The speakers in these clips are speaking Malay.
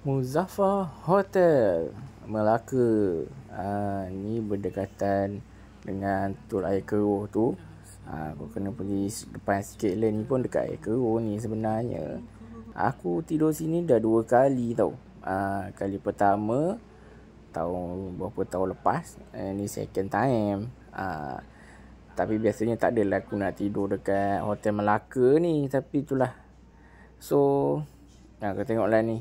Muzaffar Hotel Melaka. Ni berdekatan dengan Tol Air Keruh tu. Kau kena pergi depan sikit lah. Ni pun dekat Air Keruh ni sebenarnya. Aku tidur sini dah 2 kali tau. Kali pertama berapa tahun lepas. Ni second time. Tapi biasanya tak adalah aku nak tidur dekat Hotel Melaka ni. Tapi itulah. So kau tengoklah ni.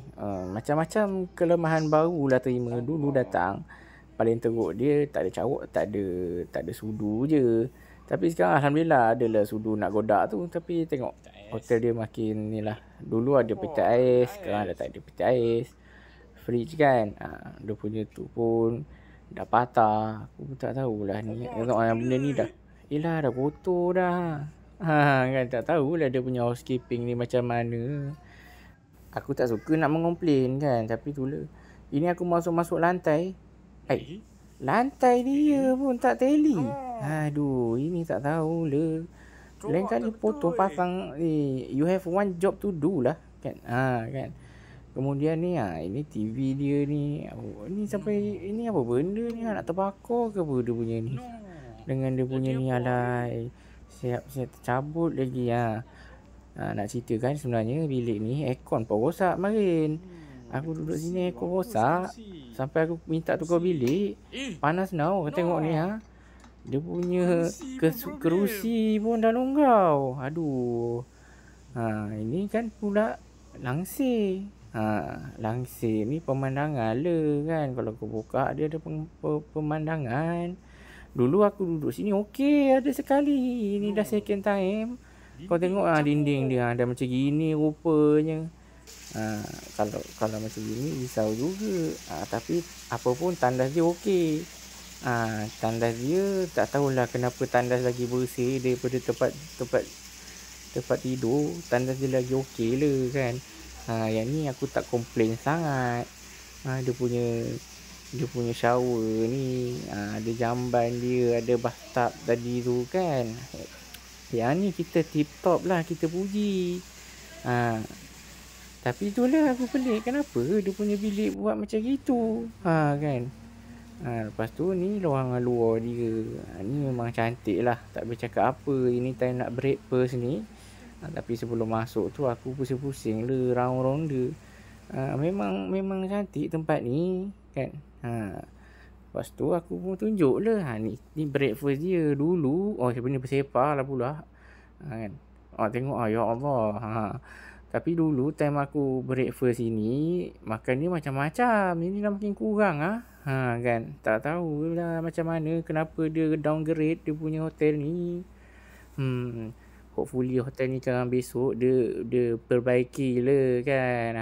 Macam-macam kelemahan baru lah terima. Dulu datang paling teruk dia tak ada carut, tak ada sudu je. Tapi sekarang alhamdulillah adalah sudu nak godak tu. Tapi tengok hotel dia makin ni lah. Dulu ada peti ais, sekarang dah tak ada peti ais. Fridge kan. Dia punya tu pun dah patah. Aku pun tak tahulah ni. Tengok benda ni dah. Yelah dah kotor dah. Kan tak tahulah dia punya housekeeping ni macam mana. Aku tak suka nak mengomplain kan. Tapi tu lah. Ini aku masuk lantai. Lantai dia pun tak teli. Aduh, ini tak tahulah. Lain kali foto pasang you have one job to do lah kan. Kan. Kemudian ni ini TV dia ni. Ni sampai ini apa benda ni, nak terbakar ke apa dia punya ni. Dengan dia punya ni alai. Siap tercabut lagi. Nak ceritakan sebenarnya bilik ni aircon pun rosak kemarin. Aku duduk sini aircon rosak. Sampai aku minta tukar bilik. Panas now. Kau tengok ni dia punya kerusi pun dah longgau. Aduh. Ini kan pula langsir. Langsir ni pemandangan lah kan. Kalau kau buka dia ada pemandangan. Dulu aku duduk sini okey ada sekali. Ini dah second time. Kau tengok dinding dia dah macam gini rupanya. Kalau macam gini risau juga. Tapi apa pun tandas dia okey. Tandas dia tak tahulah kenapa tandas lagi bersih daripada tempat tidur. Tandas dia lagi okey lah kan. Yang ni aku tak komplain sangat. Dia punya shower ni ada jamban dia, ada bathtub tadi tu kan. Yang ni kita tip top lah, kita puji. Tapi itulah aku pelik kenapa dia punya bilik buat macam gitu. Kan. Lepas tu ni ruangan luar dia. Ni memang cantik lah. Tak boleh cakap apa. Ini time nak breakfast ni. Tapi sebelum masuk tu aku pusing-pusing lah round dia. Memang cantik tempat ni kan. Lepas tu aku pun tunjuk lah. Ni breakfast dia dulu. Sebenarnya bersepah lah pula. Kan. Tengok ya Allah. Tapi dulu time aku breakfast ini makan dia macam-macam. Ini dah makin kurang kan. Tak tahu lah macam mana. Kenapa dia downgrade dia punya hotel ni. Hopefully hotel ni jangan besok dia perbaiki lah kan.